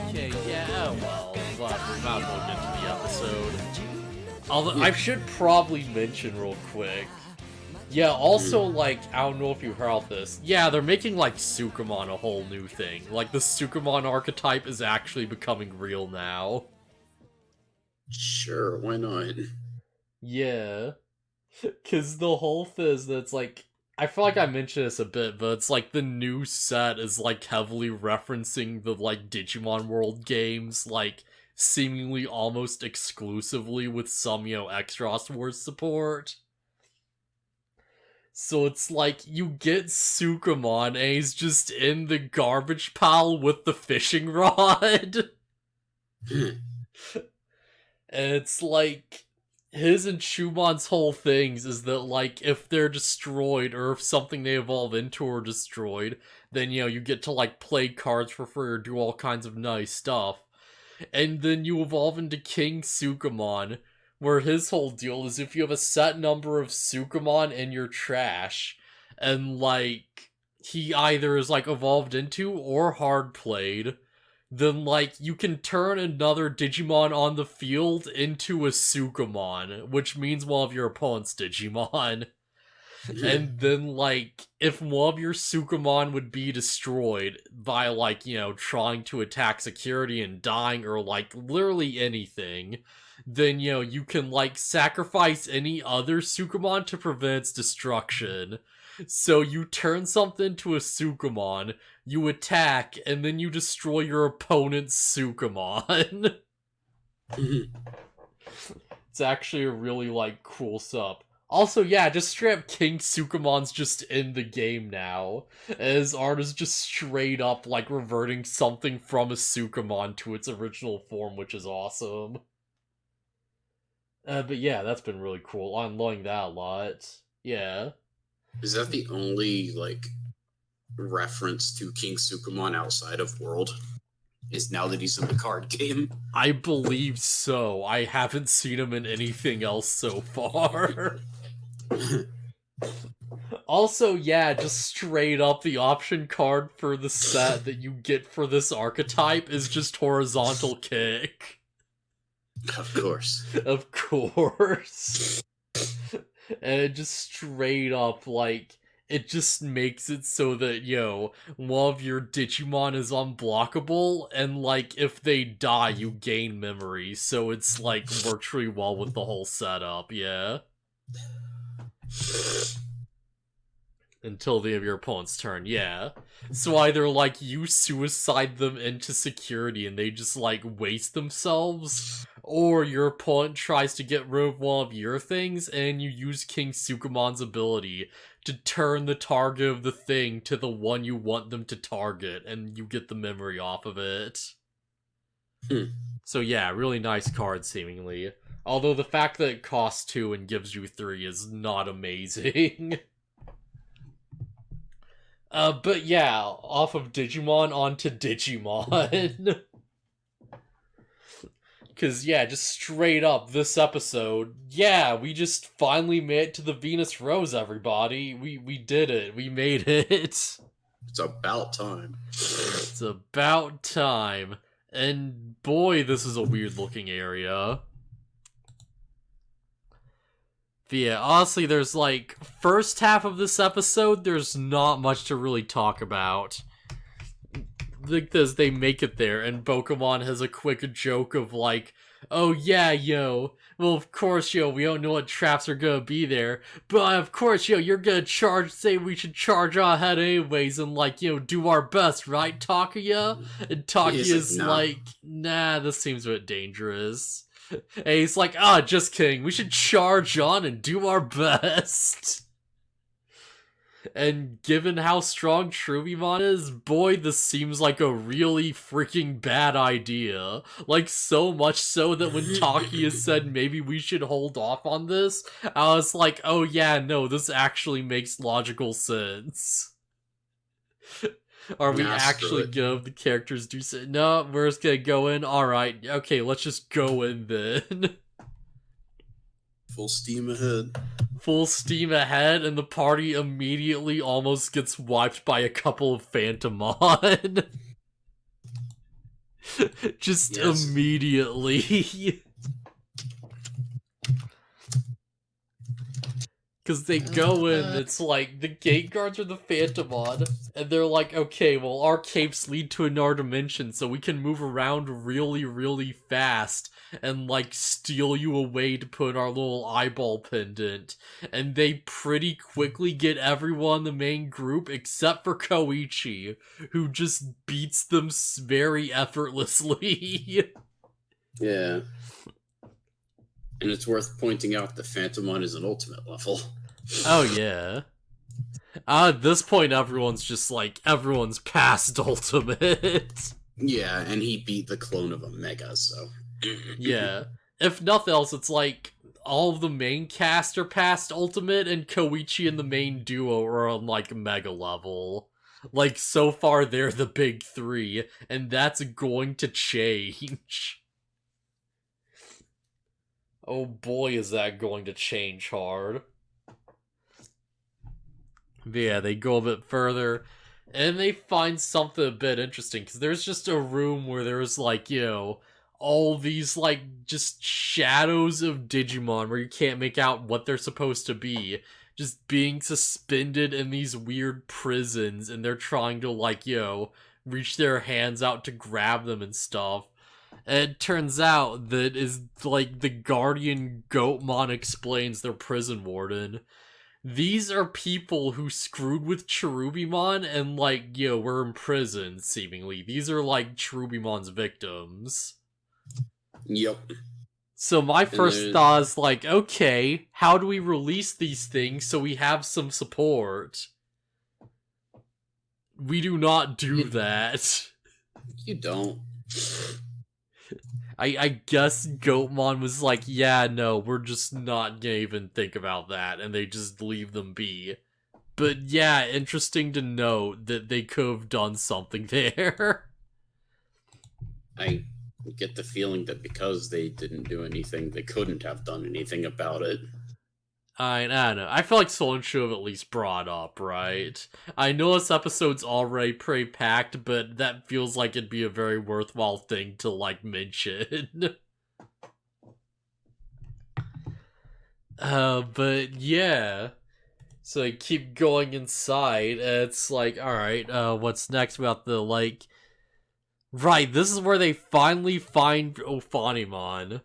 Okay, yeah, well, we might as well get to the episode. Although, I should probably mention real quick. Yeah, also, like, I don't know if you heard about this. Yeah, they're making, like, Sukamon a whole new thing. Like, the Sukamon archetype is actually becoming real now. Sure, why not? Yeah. Because the whole thing is that it's like, I feel like I mentioned this a bit, but it's like the new set is like heavily referencing the like Digimon World games, like seemingly almost exclusively with some, Extras Wars support. So it's like you get Sukamon and he's just in the garbage pile with the fishing rod. And it's like his and Shumon's whole things is that, like, if they're destroyed or if something they evolve into are destroyed, then, you get to, like, play cards for free or do all kinds of nice stuff. And then you evolve into King Sukamon, where his whole deal is if you have a set number of Sukamon in your trash, and, like, he either is, like, evolved into or hard played, then, like, you can turn another Digimon on the field into a Sukamon, which means one of your opponent's Digimon. And then, like, if one of your Sukamon would be destroyed by, like, trying to attack security and dying or, like, literally anything, then, you can, like, sacrifice any other Sukamon to prevent its destruction. So you turn something to a Sukamon, you attack, and then you destroy your opponent's Sukamon. It's actually a really, like, cool sup. Also, yeah, just straight up King Sukamon's just in the game now. As art is just straight up, like, reverting something from a Sukamon to its original form, which is awesome. But yeah, that's been really cool. I'm loving that a lot. Yeah. Is that the only, like, reference to King Sukamon outside of World? Is now that he's in the card game? I believe so. I haven't seen him in anything else so far. Also, yeah, just straight up, the option card for the set that you get for this archetype is just Horizontal Kick. Of course. Of course. And it just straight up, like, it just makes it so that, one of your Digimon is unblockable, and, like, if they die, you gain memory, so it's, like, works really well with the whole setup, yeah? Until the end of your opponent's turn, yeah. So either, like, you suicide them into security and they just, like, waste themselves, or your opponent tries to get rid of one of your things and you use King Sukamon's ability to turn the target of the thing to the one you want them to target, and you get the memory off of it. So yeah, really nice card, seemingly. Although the fact that it costs 2 and gives you 3 is not amazing. But yeah, off of Digimon onto Digimon. Because, yeah, just straight up, this episode, yeah, we just finally made it to the Venus Rose, everybody. We did it. We made it. It's about time. It's about time. And boy, this is a weird-looking area. But yeah, honestly, there's, like, first half of this episode, there's not much to really talk about. Like this, they make it there, and Pokemon has a quick joke of like, oh yeah, well of course, we don't know what traps are gonna be there, but of course, you're gonna say we should charge ahead anyways, and like, do our best, right, Takuya? And Takuya's like, nah, this seems a bit dangerous. And he's like, just kidding, we should charge on and do our best. And given how strong Truvimon is, boy, this seems like a really freaking bad idea. Like, so much so that when Takuya said maybe we should hold off on this, I was like, oh yeah, no, this actually makes logical sense. Are we actually gonna have the characters do so? No, we're just gonna go in. Alright, okay, let's just go in then. Full steam ahead. Full steam ahead, and the party immediately almost gets wiped by a couple of Phantomon. Just Yes. immediately. Because they go in, it's like, the gate guards are the Phantomon, and they're like, okay, well, our capes lead to another dimension, so we can move around really, really fast, and, like, steal you away to put our little eyeball pendant. And they pretty quickly get everyone in the main group, except for Koichi, who just beats them very effortlessly. Yeah. And it's worth pointing out the Phantomon is an ultimate level. Oh, yeah. At this point, everyone's just like, everyone's past ultimate. Yeah, and he beat the clone of Omega, so. Yeah. If nothing else, it's like, all of the main cast are past ultimate, and Koichi and the main duo are on, like, mega level. Like, so far, they're the big three, and that's going to change. Oh boy, is that going to change hard. But yeah, they go a bit further, and they find something a bit interesting, because there's just a room where there's, like, you know, all these, like, just shadows of Digimon where you can't make out what they're supposed to be, just being suspended in these weird prisons, and they're trying to, like, you know, reach their hands out to grab them and stuff. And it turns out that is, like, the Guardian Goatmon explains their prison warden. These are people who screwed with Cherubimon and, like, you know, were imprisoned, seemingly. These are, like, Cherubimon's victims. Yep. So my first thought is, like, okay, how do we release these things so we have some support? We do not do that. You don't. I guess Goatmon was like, yeah, no, we're just not gonna even think about that, and they just leave them be. But yeah, interesting to note that they could have done something there. I get the feeling that because they didn't do anything, they couldn't have done anything about it. I don't know. I feel like someone should have at least brought up, right? I know this episode's already pretty packed, but that feels like it'd be a very worthwhile thing to, like, mention. But yeah. So I keep going inside, and it's like, alright, what's next about the, like... Right, this is where they finally find Ophanimon.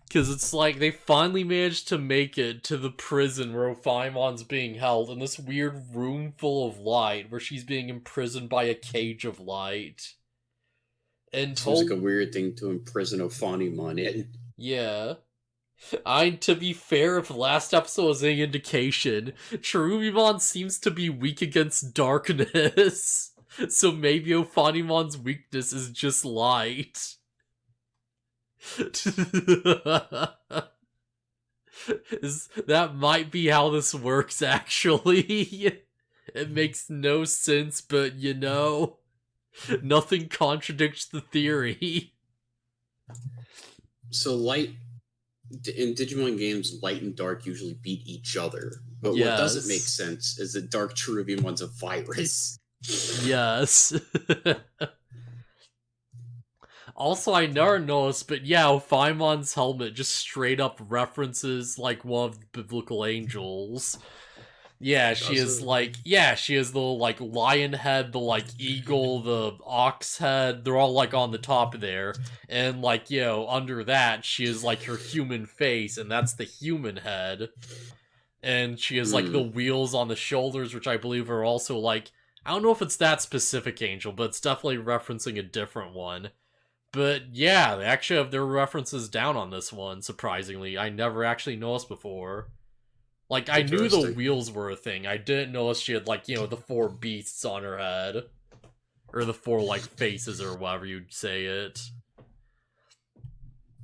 Because it's like, they finally managed to make it to the prison where Ophanimon's being held, in this weird room full of light, where she's being imprisoned by a cage of light. And Seems like a weird thing to imprison Ophanimon in. Yeah. To be fair, if the last episode was any indication, Cherubimon seems to be weak against darkness. So maybe Ophanimon's weakness is just light. That might be how this works, actually. It makes no sense, but you know, nothing contradicts the theory. So light in Digimon games, light and dark usually beat each other. But Yes. what doesn't make sense is that Dark Cherubimon's a virus. Yes. Also, I never noticed, but yeah, Ophimon's helmet just straight up references, like, one of the biblical angels. Yeah, she is, like, yeah, she has the, like, lion head, the, like, eagle, the ox head, they're all, like, on the top of there. And, like, you know, under that, she is, like, her human face, and that's the human head. And she has, like, the wheels on the shoulders, which I believe are also, like, I don't know if it's that specific angel, but it's definitely referencing a different one. But yeah, they actually have their references down on this one, surprisingly. I never actually noticed before. Like, I knew the wheels were a thing. I didn't notice she had, like, you know, the 4 beasts on her head. Or the 4, like, faces, or whatever you'd say it.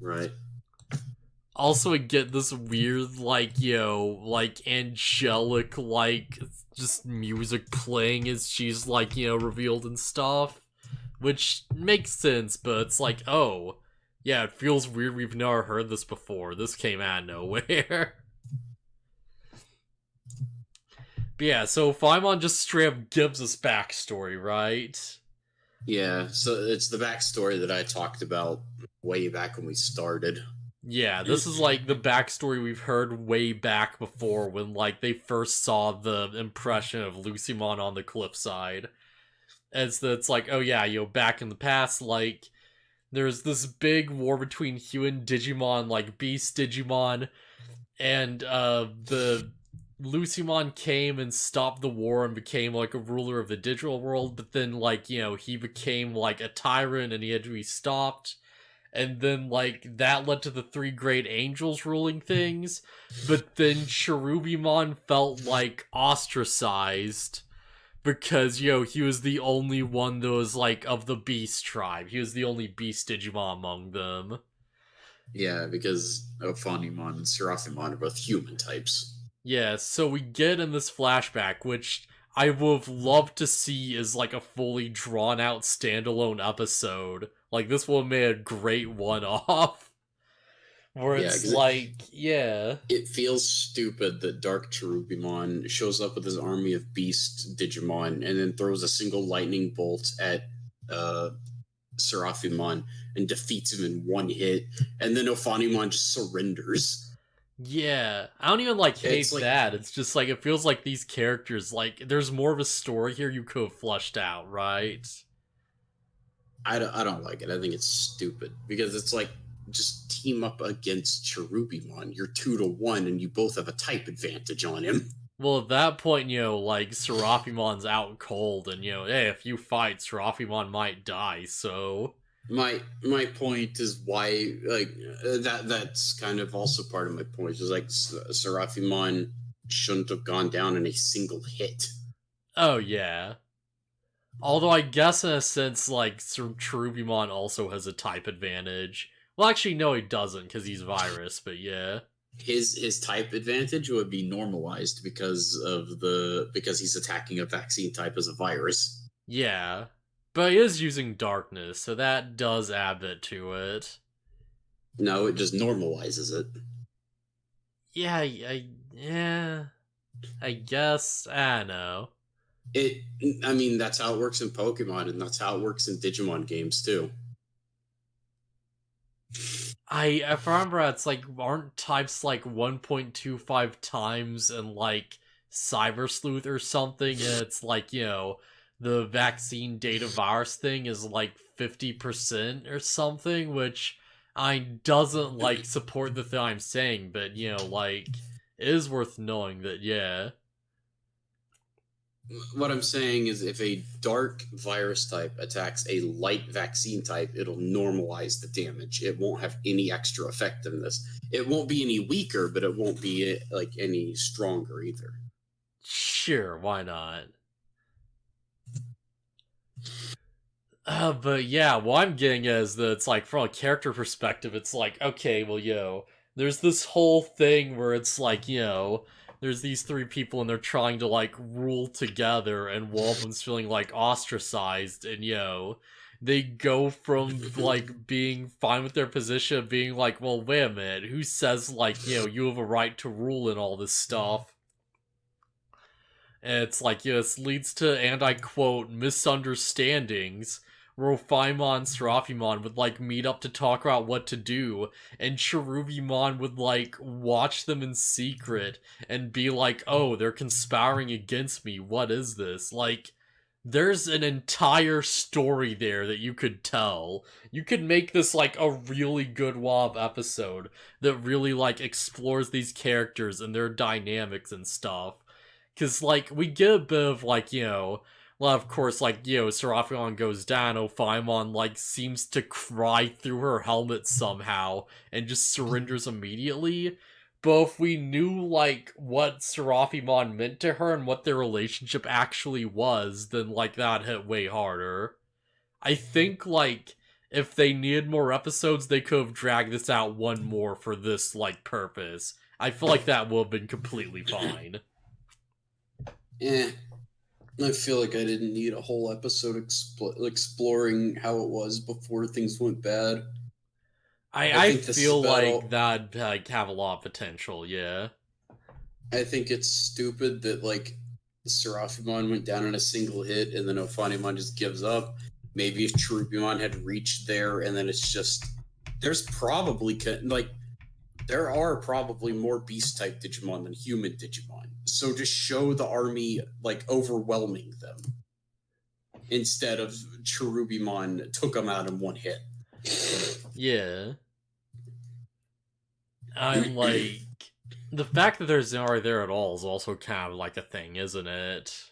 Right. Also, I get this weird, like, you know, like, angelic, like, just music playing as she's, like, you know, revealed and stuff. Which makes sense, but it's like, oh, yeah, it feels weird we've never heard this before. This came out of nowhere. But yeah, so Phaimon just straight up gives us backstory, right? Yeah, so it's the backstory that I talked about way back when we started. Yeah, this is like the backstory we've heard way back before when like they first saw the impression of Lucimon on the cliffside. It's like, oh yeah, back in the past, like there's this big war between human Digimon, like Beast Digimon, and the Lucimon came and stopped the war and became like a ruler of the digital world, but then like, he became like a tyrant and he had to be stopped. And then like that led to the three great angels ruling things, but then Cherubimon felt like ostracized because he was the only one that was like of the beast tribe. He was the only beast Digimon among them. Yeah, because Ophanimon and Seraphimon are both human types. Yeah, so we get in this flashback, which I would have loved to see as like a fully drawn out standalone episode. Like this would have made a great one off. Where Yeah, it's because like, yeah. it feels stupid that Dark Cherubimon shows up with his army of beast Digimon and then throws a single lightning bolt at uh, Seraphimon and defeats him in one hit, and then Ophanimon just surrenders. Yeah, I don't even like It's hate like that. It's just like it feels like these characters like there's more of a story here you could have flushed out, right? I don't like it. I think it's stupid because it's like just team up against Cherubimon. You're 2-1, and you both have a type advantage on him. Well, at that point, like Seraphimon's out cold, and hey, if you fight, Seraphimon might die. So My point is why that's kind of also part of my point is like Seraphimon shouldn't have gone down in a single hit. oh yeah. Although I guess in a sense, like Cherubimon also has a type advantage. Well, actually, no, he doesn't because he's virus. But yeah. His type advantage would be normalized because he's attacking a vaccine type as a virus. Yeah, but he is using darkness, so that does add it to it. No, it just normalizes it. Yeah, yeah, I guess. I don't know. It I mean that's how it works in Pokemon and that's how it works in Digimon games too. If I remember, it's like aren't types like 1.25 times and like Cyber Sleuth or something, and it's like the vaccine data virus thing is like 50% or something, which I doesn't like support the thing I'm saying, but like it is worth knowing that What I'm saying is if a dark virus type attacks a light vaccine type, it'll normalize the damage. It won't have any extra effectiveness. It won't be any weaker, but it won't be like any stronger either. sure, why not? But yeah, what I'm getting is that it's like from a character perspective, it's like, okay, well, there's this whole thing where it's like, there's these three people and they're trying to like rule together, and one of them's feeling like ostracized, and they go from like being fine with their position, being like, well, wait a minute, who says like, you have a right to rule and all this stuff? And it's like, this leads to, and I quote, misunderstandings, where Phaimon and Seraphimon would, like, meet up to talk about what to do, and Cherubimon would, like, watch them in secret and be like, oh, they're conspiring against me, what is this? Like, there's an entire story there that you could tell. You could make this, like, a really good WoW episode that really, like, explores these characters and their dynamics and stuff. Because, like, we get a bit of, like, well, of course, like, Seraphimon goes down, Ophaimon, like, seems to cry through her helmet somehow and just surrenders immediately. But if we knew, like, what Seraphimon meant to her and what their relationship actually was, then, like, that hit way harder. I think, like, if they needed more episodes, they could have dragged this out one more for this, like, purpose. I feel like that would have been completely fine. Eh, I feel like I didn't need a whole episode exploring how it was before things went bad. I think this is feel about like all. that'd like have a lot of potential, yeah. I think it's stupid that like Seraphimon went down in a single hit and then Ophanimon just gives up. maybe if Cherubimon had reached there, and then it's just there's probably like there are probably more beast type Digimon than human Digimon. So just show the army like overwhelming them instead of Cherubimon took them out in one hit. Yeah. I'm like, the fact that there's Zenrai there at all is also kind of like a thing, isn't it?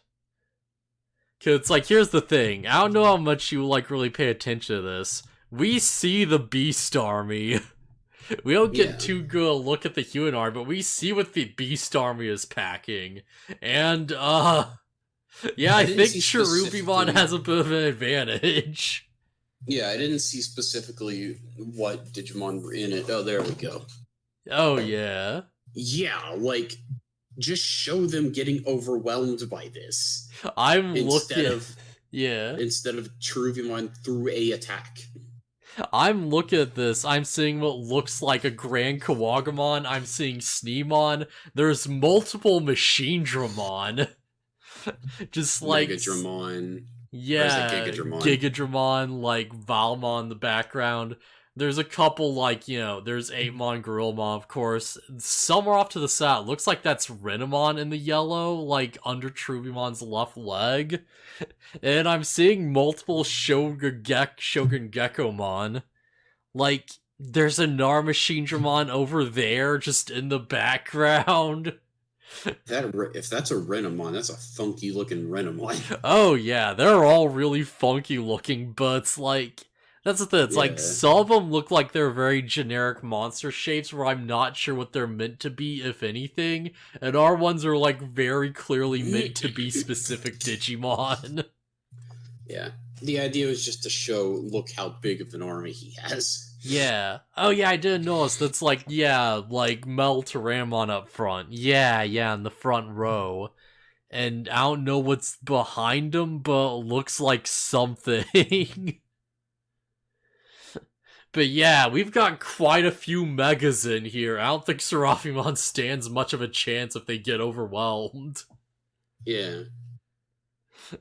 Cause it's like, here's the thing. I don't know how much you like really pay attention to this. We see the Beast Army. We don't get too good a look at the human army, but we see what the Beast Army is packing. And, yeah, I think Cherubimon has a bit of an advantage. Yeah, I didn't see specifically what Digimon were in it. Oh, there we go. Oh, yeah. Yeah, like, just show them getting overwhelmed by this. Instead of Cherubimon through a attack. I'm looking at this, I'm seeing what looks like a Grand Kawagamon, I'm seeing Sneemon, there's multiple Machine Dramon. Just like... Megadramon. Yeah, Gigadramon, like Valmon in the background. There's a couple, like, you know, there's 8mon, Gorillamon, of course. Somewhere off to the side, looks like that's Renamon in the yellow, like, under Cherubimon's left leg. And I'm seeing multiple Shogun Gekomon. Like, there's a Machine Dramon over there, just in the background. If that's a Renamon, that's a funky looking Renamon. Oh yeah, they're all really funky looking, but it's like, that's the thing, it's like some of them look like they're very generic monster shapes where I'm not sure what they're meant to be, if anything, and our ones are like very clearly meant to be specific Digimon. Yeah, the idea was just to show, look how big of an army he has. Yeah. Oh yeah, I didn't notice. That's like, yeah, like Melteramon up front. Yeah, in the front row. And I don't know what's behind him, but it looks like something. But yeah, we've got quite a few megas in here. I don't think Seraphimon stands much of a chance if they get overwhelmed. Yeah.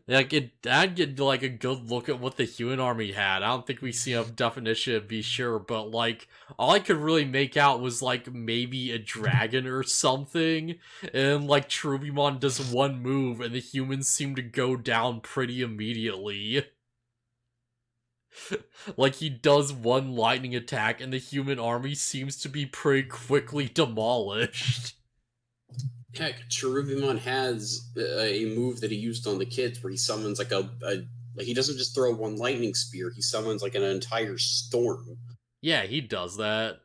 Like, I'd get, like, a good look at what the human army had. I don't think we see a definition to be sure, but, like, all I could really make out was, like, maybe a dragon or something, and, like, Cherubimon does one move, and the humans seem to go down pretty immediately. Like, he does one lightning attack, and the human army seems to be pretty quickly demolished. Heck, Cherubimon has a move that he used on the kids where he summons like like he doesn't just throw one lightning spear, he summons like an entire storm. Yeah, he does that.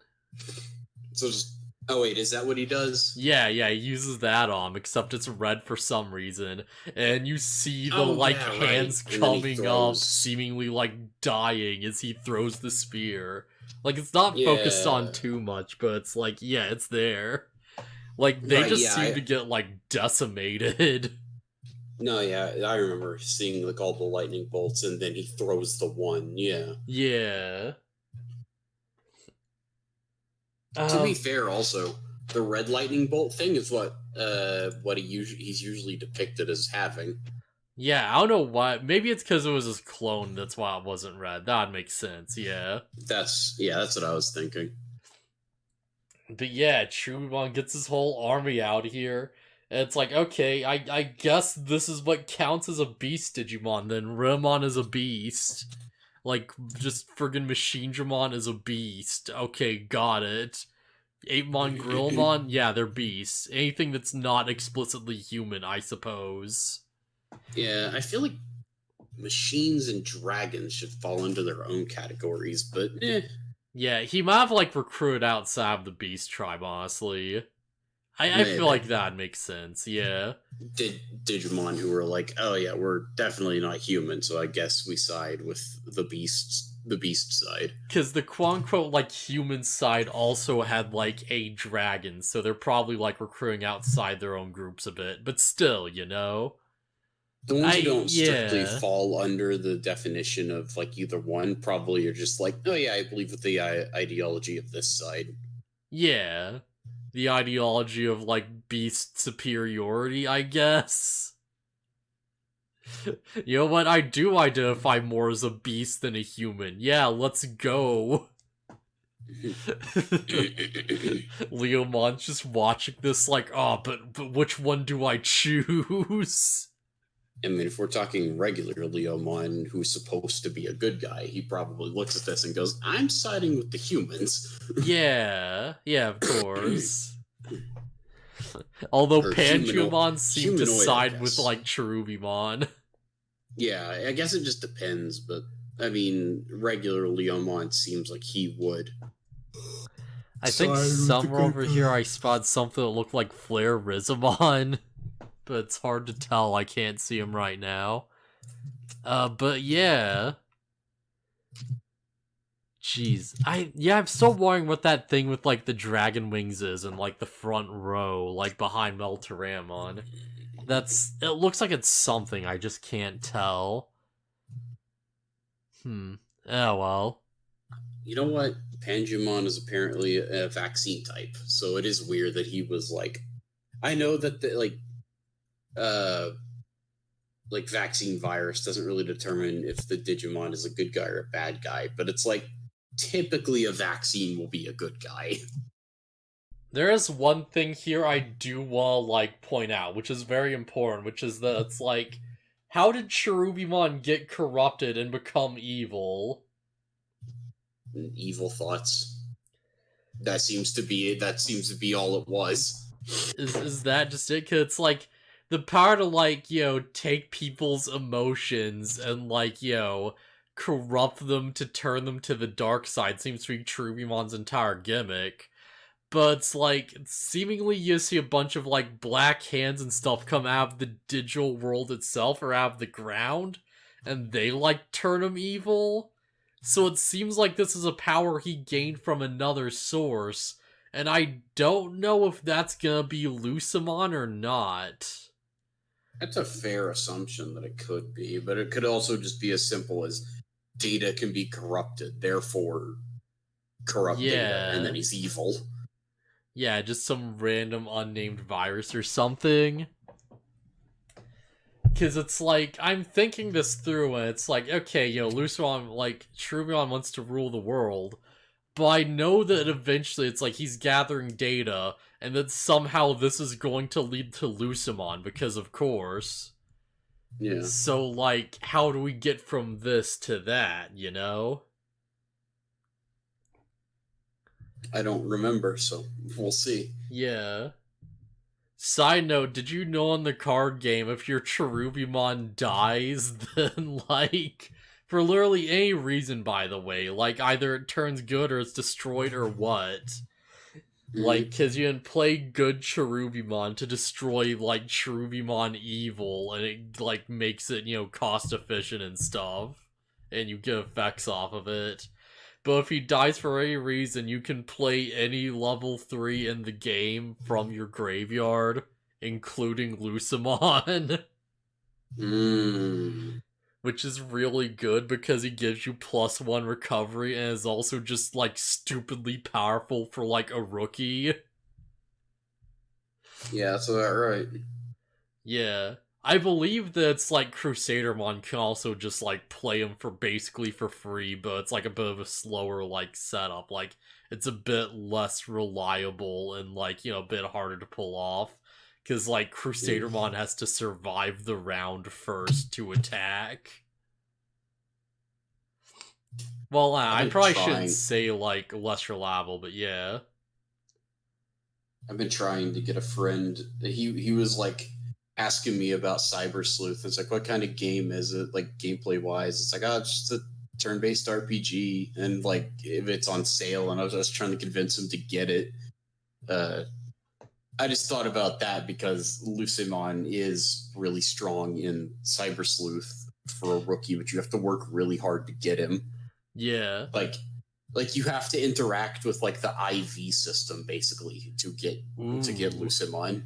So just, oh wait, is that what he does? Yeah, he uses that on him, except it's red for some reason. And you see the, hands coming up, seemingly, like, dying as he throws the spear. Like, it's not focused on too much, but it's like, yeah, it's there. Like, they seem to get, like, decimated. No, yeah, I remember seeing, like, all the lightning bolts, and then he throws the one, yeah. Yeah. To be fair, also, the red lightning bolt thing is what he's usually depicted as having. Yeah, I don't know why. Maybe it's because it was his clone, that's why it wasn't red. That would make sense, yeah. That's what I was thinking. But yeah, Cherubimon gets his whole army out here. And it's like, okay, I guess this is what counts as a beast Digimon, then Renamon is a beast. Like, just friggin' Machine Dramon is a beast. Okay, got it. 8mon, Gorillamon, yeah, they're beasts. Anything that's not explicitly human, I suppose. Yeah, I feel like machines and dragons should fall into their own categories, but Yeah, he might have, like, recruited outside of the Beast Tribe, honestly. I feel like that makes sense, yeah. Digimon who were like, oh yeah, we're definitely not human, so I guess we side with the beast side. Because the quote-unquote, like, human side also had, like, a dragon, so they're probably, like, recruiting outside their own groups a bit, but still, you know? The ones who don't strictly fall under the definition of, like, either one probably are just like, oh yeah, I believe with the ideology of this side. Yeah. The ideology of, like, beast superiority, I guess. You know what? I do identify more as a beast than a human. Yeah, let's go. Leomon's just watching this like, oh, but which one do I choose? I mean, if we're talking regular Leomon, who's supposed to be a good guy, he probably looks at this and goes, I'm siding with the humans. Yeah, of course. Although Or Panjumon seemed to humanoid, I side with, guess. like, Cherubimon. Yeah, I guess it just depends, but I mean, regular Leomon seems like he would. I think somewhere over here I spotted something that looked like Flare Rizamon, but it's hard to tell. I can't see him right now. But yeah. Jeez. I'm still wondering what that thing with, like, the dragon wings is in, like, the front row, like, behind Melteramon. It looks like it's something, I just can't tell. Oh well. You know what? Panjumon is apparently a vaccine type, so it is weird that he was like. I know that vaccine virus doesn't really determine if the Digimon is a good guy or a bad guy, but it's like typically a vaccine will be a good guy. There is one thing here I do want to, like, point out, which is very important, which is that it's like, how did Cherubimon get corrupted and become evil? Evil thoughts. That seems to be all it was. Is that just it? 'Cause it's like, the power to, like, take people's emotions and, like, corrupt them to turn them to the dark side seems to be Cherubimon's entire gimmick. But it's like, seemingly you see a bunch of, like, black hands and stuff come out of the digital world itself or out of the ground, and they, like, turn him evil. So it seems like this is a power he gained from another source, and I don't know if that's gonna be Lucimon or not. That's a fair assumption that it could be, but it could also just be as simple as data can be corrupted, therefore corrupt data, and then he's evil. Yeah, just some random unnamed virus or something. Because it's like, I'm thinking this through, and it's like, okay, Lucimon, like, Cherubion wants to rule the world, but I know that eventually it's like he's gathering data, and that somehow this is going to lead to Lucimon, because of course. Yeah. So, like, how do we get from this to that, I don't remember, so we'll see. Yeah. Side note, did you know in the card game, if your Cherubimon dies, then, like, for literally any reason, by the way, like, either it turns good or it's destroyed or what? Like, because you can play good Cherubimon to destroy, like, Cherubimon evil, and it, like, makes it, cost efficient and stuff, and you get effects off of it. But if he dies for any reason, you can play any level 3 in the game from your graveyard, including Lucimon. Which is really good because he gives you +1 recovery and is also just, like, stupidly powerful for, like, a rookie. Yeah, that's about right. Yeah. I believe that it's like Crusadermon can also just, like, play him basically for free, but it's like a bit of a slower, like, setup. Like, it's a bit less reliable and, like, a bit harder to pull off. Because, like, Crusadermon has to survive the round first to attack. Well, I probably shouldn't say, like, less reliable, but yeah. I've been trying to get a friend. He was, like, asking me about Cyber Sleuth. It's like, what kind of game is it, like, gameplay wise? It's like, oh, it's just a turn-based RPG, and, like, if it's on sale, and I was trying to convince him to get it. I just thought about that because Lucimon is really strong in Cyber Sleuth for a rookie, but you have to work really hard to get him. Yeah. Like you have to interact with, like, the IV system basically to get Lucimon.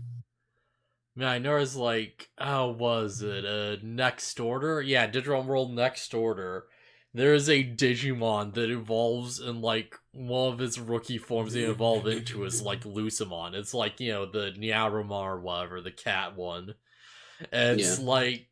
Man, I know it's like, how was it? Next Order? Yeah, Digimon World Next Order. There's a Digimon that evolves in, like, one of his rookie forms they evolve into is, like, Lucimon. It's like, the Nyaramar or whatever, the cat one. And it's like,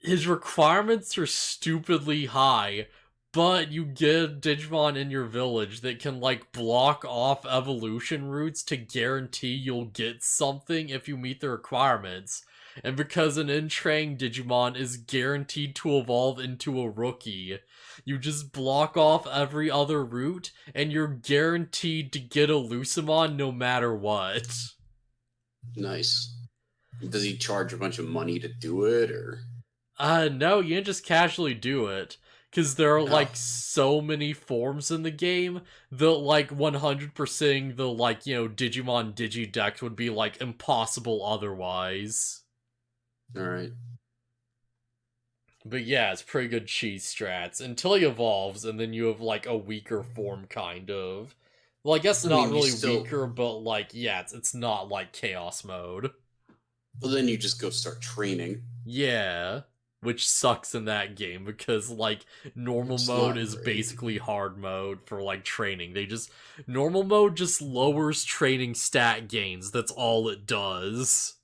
his requirements are stupidly high, but you get Digimon in your village that can, like, block off evolution routes to guarantee you'll get something if you meet the requirements. And because an entrained Digimon is guaranteed to evolve into a rookie, you just block off every other route, and you're guaranteed to get a Lucemon no matter what. Nice. Does he charge a bunch of money to do it, or? No, you can just casually do it. Because there are, Oh, like, so many forms in the game that, like, 100%ing the, like, you know, Digimon Digidex would be, like, impossible otherwise. alright. But yeah, it's pretty good cheese strats. Until he evolves, and then you have, like, a weaker form, kind of. Well, I guess I not mean, you really still... weaker, but, like, yeah, it's not, like, Chaos Mode. Well, then you just go start training. Yeah. Which sucks in that game because, like, normal It's mode not is great. basically hard mode for, like, training. Normal mode just lowers training stat gains. That's all it does.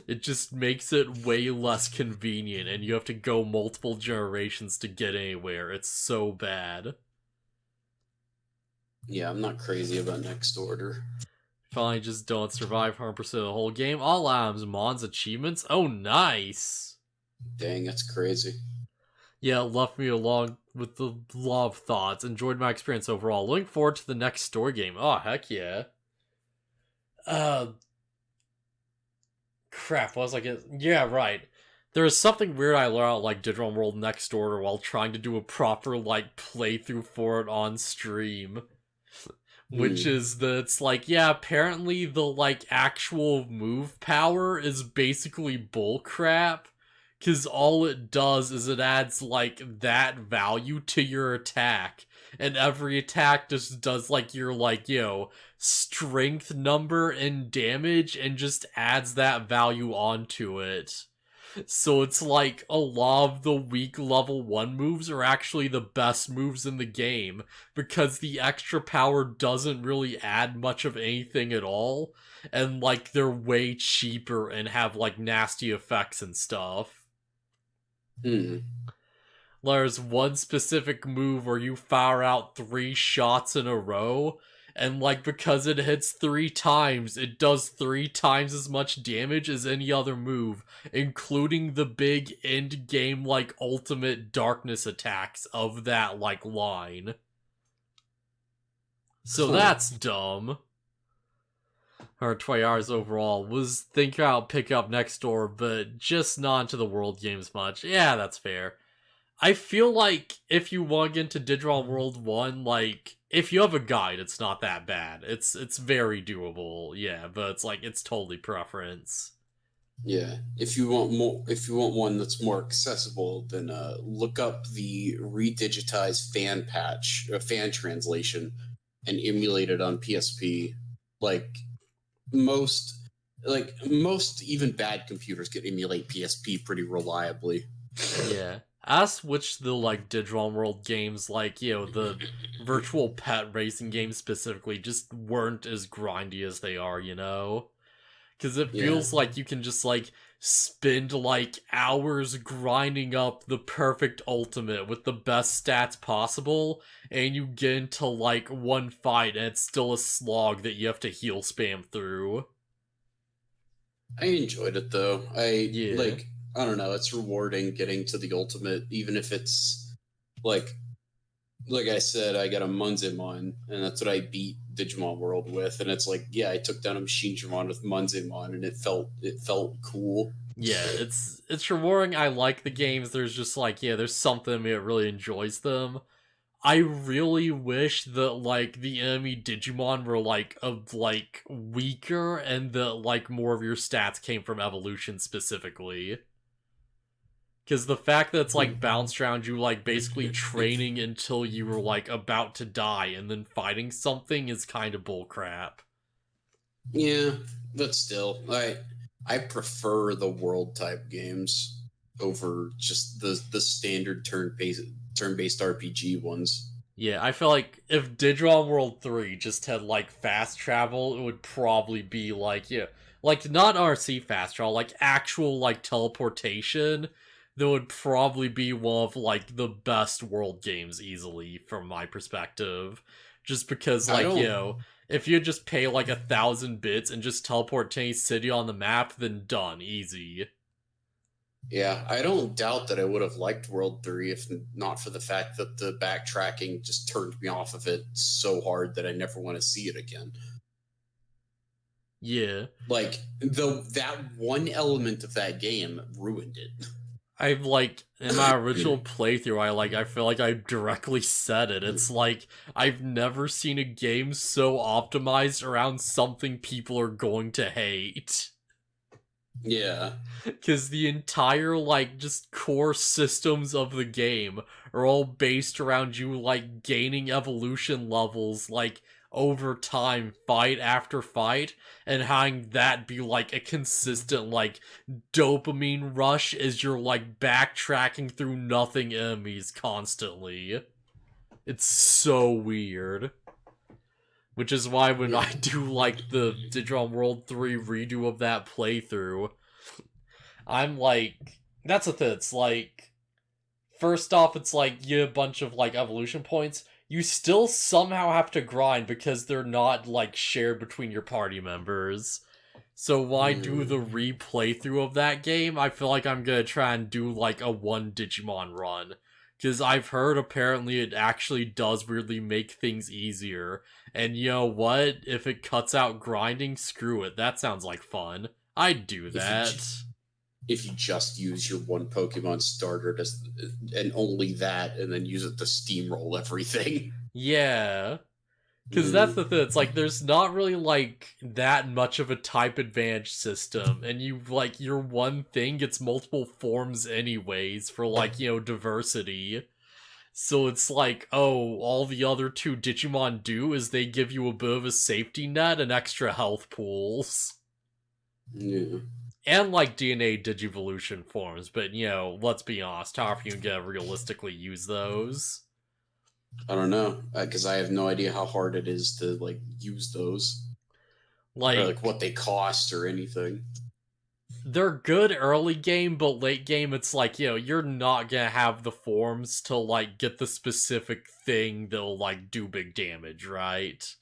It just makes it way less convenient, and you have to go multiple generations to get anywhere. It's so bad. Yeah, I'm not crazy about Next Order. Finally, just don't survive 100% of the whole game. All items, Mon's achievements. Oh, nice. Dang, that's crazy. Yeah, it left me along with the lot of thoughts. Enjoyed my experience overall. Looking forward to the next story game. Oh, heck yeah. Crap, what was I getting? Yeah, right. There was something weird I learned out, like, Digimon World Next Order while trying to do a proper, like, playthrough for it on stream. Which is that it's like, yeah, apparently the, like, actual move power is basically bullcrap. Because all it does is it adds, like, that value to your attack. And every attack just does, like, your, like, you know, strength number and damage and just adds that value onto it. So it's like a lot of the weak level 1 moves are actually the best moves in the game because the extra power doesn't really add much of anything at all. And, like, they're way cheaper and have, like, nasty effects and stuff. There's one specific move where you fire out 3 shots in a row, and, like, because it hits 3 times, it does 3 times as much damage as any other move, including the big end game, like, ultimate darkness attacks of that, like, line. So that's dumb. Or 20 hours overall. Was thinking I'll pick up next door, but just not into the world games much. Yeah, that's fair. I feel like if you want to get into Digimon World 1, like, if you have a guide, it's not that bad. It's very doable, yeah, but it's like, it's totally preference. Yeah, if you want one that's more accessible, then look up the redigitized fan translation, and emulate it on PSP. Like most, most even bad computers can emulate PSP pretty reliably. Yeah. I switched the, like, Digimon World games, like, you know, the virtual pet racing games specifically, just weren't as grindy as they are, you know? Because it Yeah, feels like you can just, like, spend, like, hours grinding up the perfect ultimate with the best stats possible, and you get into, like, one fight and it's still a slog that you have to heal spam through. I enjoyed it though. I Yeah. like. I don't know. It's rewarding getting to the ultimate, even if it's like I said, I got a Munzemon, and that's what I beat Digimon World with. And it's like, yeah, I took down a Machinedramon with Munzemon, and it felt cool. Yeah, it's rewarding. I like the games. There's just, like, yeah, there's something in me that really enjoys them. I really wish that, like, the enemy Digimon were, like, weaker, and that, like, more of your stats came from evolution specifically. Because the fact that it's, like, bounced around you, like, basically training until you were, like, about to die and then fighting something is kind of bullcrap. Yeah, but still, I prefer the world type games over just the standard turn based RPG ones. Yeah, I feel like if Digimon World 3 just had, like, fast travel, it would probably be, like, yeah, Like, not RC fast travel, like actual, like, teleportation, that would probably be one of, like, the best world games easily, from my perspective. Just because, I like, you don't. know, if you just pay, like, 1,000 bits and just teleport to any city on the map, then done, easy. Yeah, I don't doubt that I would have liked World 3 if not for the fact that the backtracking just turned me off of it so hard that I never want to see it again. Yeah. Like, though that one element of that game ruined it. I've like in my original playthrough, I feel like I directly said it. It's like I've never seen a game so optimized around something people are going to hate. Yeah. Because the entire, like, just core systems of the game are all based around you, like, gaining evolution levels, like, over time, fight after fight, and having that be, like, a consistent, like, dopamine rush as you're, like, backtracking through nothing enemies constantly. It's so weird. Which is why when Yeah. I do, like, the Digimon World 3 redo of that playthrough, I'm like, that's the thing. It's like, first off, it's like you have a bunch of like evolution points. You still somehow have to grind because they're not like shared between your party members. So why do the replay through of that game? I feel like I'm gonna try and do like a one Digimon run. Because I've heard apparently it actually does weirdly make things easier. And you know what? If it cuts out grinding, screw it. That sounds like fun. I'd do If you that. if you just use your one Pokemon starter to, and only that, and then use it to steamroll everything. Yeah. Because that's the thing. It's like there's not really like that much of a type advantage system, and you like your one thing gets multiple forms anyways for like diversity. So it's like, oh, all the other two Digimon do is they give you a bit of a safety net and extra health pools. Yeah. And like DNA Digivolution forms, but let's be honest, how often you can realistically use those? I don't know because I have no idea how hard it is to like use those or like Like, what they cost or anything. they're good early game, but late game, it's like, you're not gonna have the forms to, like, get the specific thing that'll, like, do big damage, right?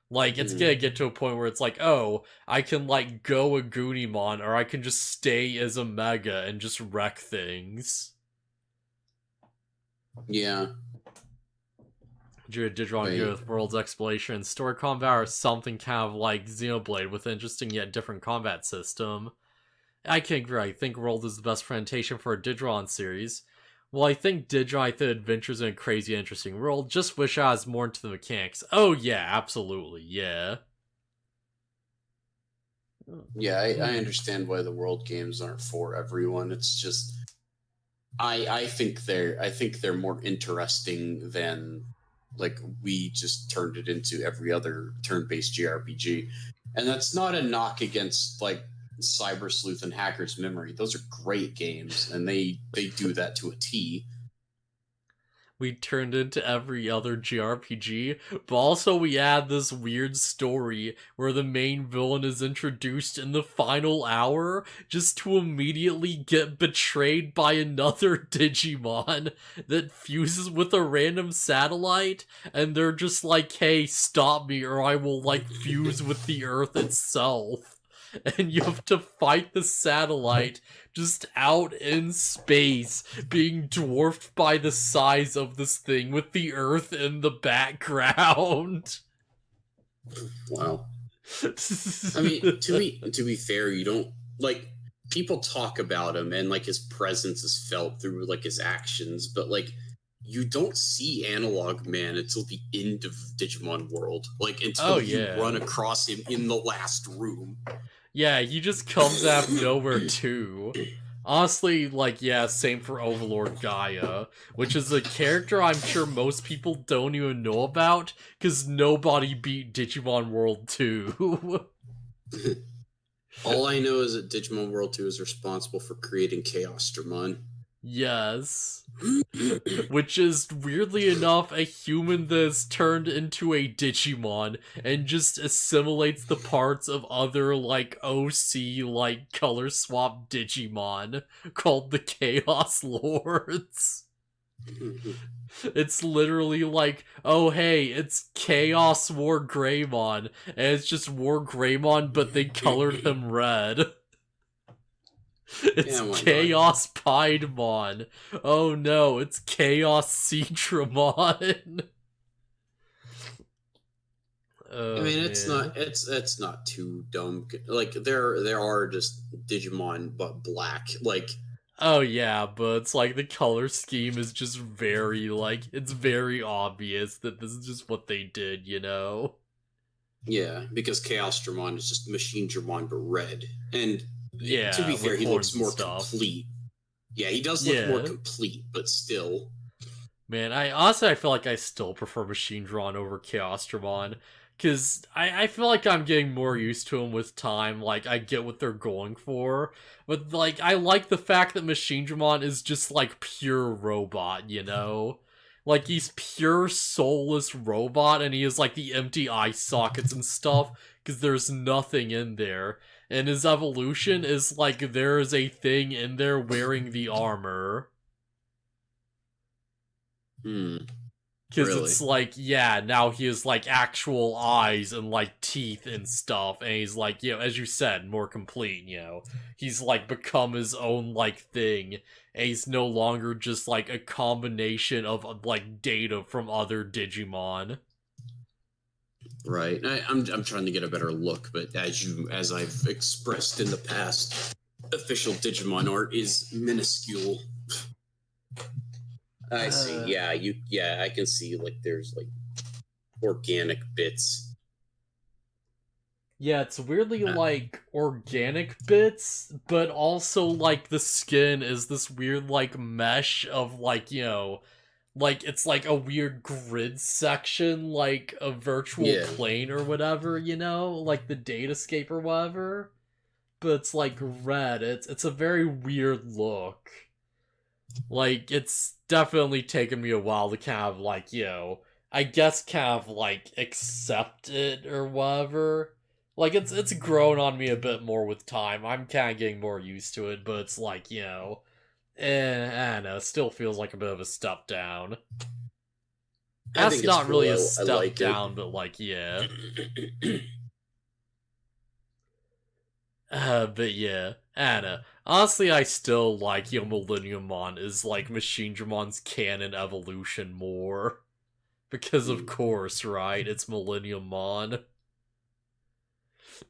Like, it's gonna get to a point where it's like, oh, I can, like, go a Goonimon, or I can just stay as a Mega and just wreck things. Yeah. Digimon good with World's Exploration. Story combat or something kind of like Xenoblade with interesting yet different combat system. I can't agree. I think World is the best presentation for a Digimon series. Well, I think Digimon The Adventures in a crazy interesting world. Just wish I was more into the mechanics. Oh yeah, absolutely, yeah. Yeah, I understand why the world games aren't for everyone. It's just I think they're more interesting than like we just turned it into every other turn-based JRPG. And that's not a knock against like Cyber Sleuth and Hacker's Memory. Those are great games and they do that to a T. We turned into every other JRPG, but also we add this weird story where the main villain is introduced in the final hour just to immediately get betrayed by another Digimon that fuses with a random satellite, and they're just like, hey, stop me or I will, like, fuse with the Earth itself. And you have to fight the satellite just out in space, being dwarfed by the size of this thing with the Earth in the background. Wow. I mean, to be fair, you don't like people talk about him and like his presence is felt through like his actions, but like you don't see Analog Man until the end of Digimon World, like until you run across him in the last room. Yeah, he just comes out of nowhere too. Honestly, like, yeah, same for Overlord Gaia, which is a character I'm sure most people don't even know about, because nobody beat Digimon World 2. All I know is that Digimon World 2 is responsible for creating Chaos Dramon. Yes. Which is, weirdly enough, a human that's turned into a Digimon and just assimilates the parts of other, like, OC, like, color swap Digimon called the Chaos Lords. It's literally like, oh hey, it's Chaos War Greymon, and it's just War Greymon, but they colored him red. It's Chaos Piedmon. Oh no, it's Chaos Seadramon. I mean, it's not too dumb. Like there are just Digimon but black. Like, oh yeah, but it's like the color scheme is just very, like, it's very obvious that this is just what they did, you know? yeah, because Chaos Dramon is just Machine Dramon but red. And Yeah, to be fair, he looks more stuff. complete. Yeah, he does look more complete, but still. Man, I feel like I still prefer Machine Dramon over Chaos Dramon. Because I feel like I'm getting more used to him with time. Like, I get what they're going for. But, like, I like the fact that Machine Dramon is just, like, pure robot, you know? Like, he's pure soulless robot, and he has, like, the empty eye sockets and stuff, because there's nothing in there. And his evolution is, like, there is a thing in there wearing the armor. Because it's like, yeah, now he has, like, actual eyes and, like, teeth and stuff, and he's, like, you know, as you said, more complete, you know. He's, like, become his own, like, thing, and he's no longer just, like, a combination of, like, data from other Digimon. Right. I'm trying to get a better look, but as I've expressed in the past, official Digimon art is minuscule. I see. Yeah, I can see, like, there's, like, organic bits. Yeah, it's weirdly, like, organic bits, but also, like, the skin is this weird, like, mesh of, like, you know, like, it's like a weird grid section, like a virtual plane or whatever, you know? Like the datascape or whatever. But it's, like, red. It's a very weird look. Like, it's definitely taken me a while to kind of, like, you know, I guess kind of, like, accept it or whatever. Like, it's grown on me a bit more with time. I'm kind of getting more used to it, but it's like, you know, I don't know, still feels like a bit of a step down. That's not cool. Really a step down, but, like, yeah. But yeah, Anna. Honestly, I still like, you know, Millenniummon is, like, Machine Dramon's canon evolution more. Because, of course, right? It's Millenniummon.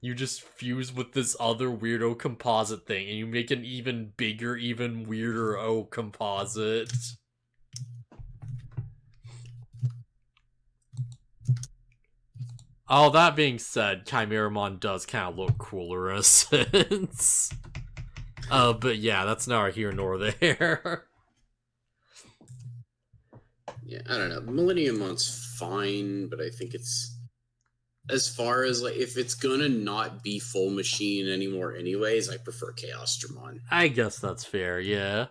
You just fuse with this other weirdo composite thing, and you make an even bigger, even weirder O composite. Oh, that being said, Chimeramon does kind of look cooler in a sense. But yeah, that's neither here nor there. Yeah, I don't know. Millenniummon's fine, but I think it's, as far as, like, if it's gonna not be full machine anymore anyways, I prefer Chaos Dramon. I guess that's fair, yeah.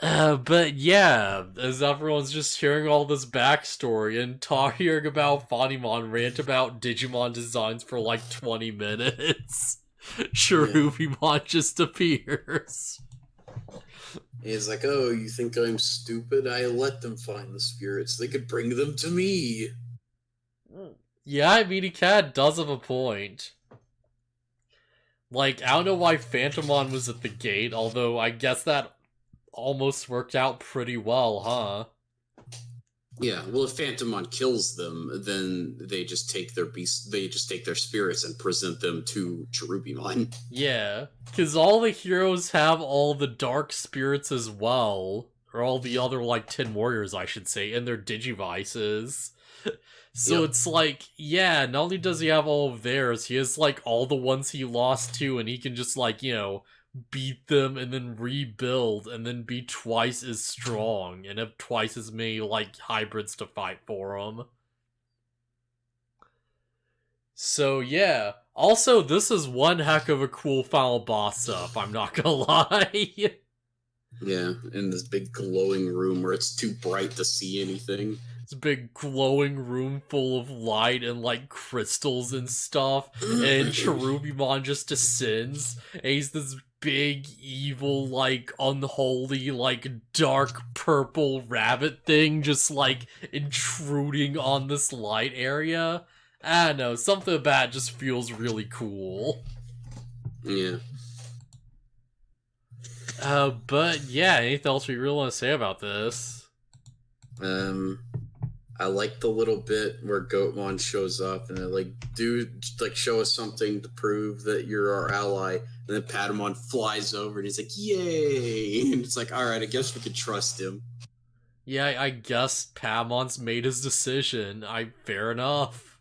But yeah, as everyone's just hearing all this backstory and hearing about Funimon rant about Digimon designs for like 20 minutes, Cherubimon just appears. He's like, oh, you think I'm stupid? I let them find the spirits. They could bring them to me. Yeah, I mean, Cat does have a point. Like, I don't know why Phantomon was at the gate, although I guess that almost worked out pretty well, huh? Yeah, well, if Phantomon kills them, then they just take their spirits and present them to Cherubimon. Yeah, because all the heroes have all the dark spirits as well, or all the other, like, 10 warriors, I should say, in their Digivices. So it's like, yeah, not only does he have all of theirs, he has, like, all the ones he lost to, and he can just, like, you know, beat them and then rebuild and then be twice as strong and have twice as many, like, hybrids to fight for him. So yeah, also this is one heck of a cool final boss up, I'm not gonna lie. Yeah, in this big glowing room where it's too bright to see anything. This big glowing room full of light and like crystals and stuff, and Cherubimon just descends, and he's this big evil like unholy like dark purple rabbit thing just like intruding on this light area. I don't know, something about it just feels really cool. Yeah. But yeah, anything else we really want to say about this? I like the little bit where Goatmon shows up and they're like, dude, like show us something to prove that you're our ally. And then Patamon flies over and he's like, yay! And it's like, all right, I guess we could trust him. Yeah, I guess Patamon's made his decision. Fair enough.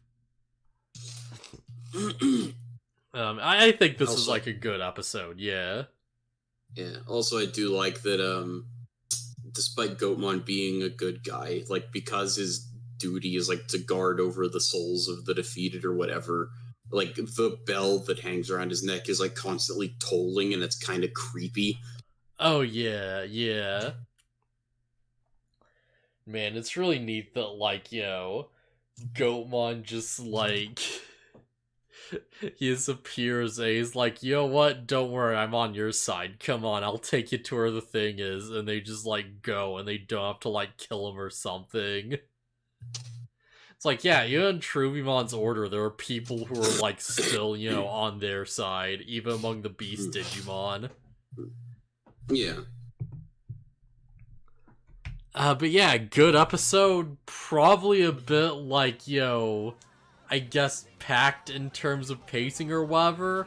I think this is like a good episode. Yeah. Yeah. Also, I do like that. Despite Goatmon being a good guy, like because his duty is like to guard over the souls of the defeated or whatever, like the bell that hangs around his neck is like constantly tolling and it's kind of creepy. Oh yeah, yeah. Man, it's really neat that like, Goatmon just like he appears and he's like, you know what? Don't worry, I'm on your side. Come on, I'll take you to where the thing is. And they just like go and they don't have to like kill him or something. It's like, yeah, even in Trubimon's order, there are people who are like still, on their side, even among the Beast Digimon. Yeah. But yeah, good episode. Probably a bit like, I guess packed in terms of pacing or whatever.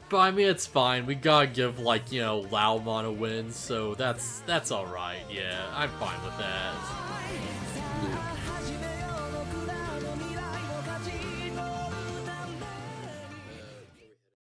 But I mean, it's fine. We gotta give like, Laomon a win, so that's alright. Yeah, I'm fine with that.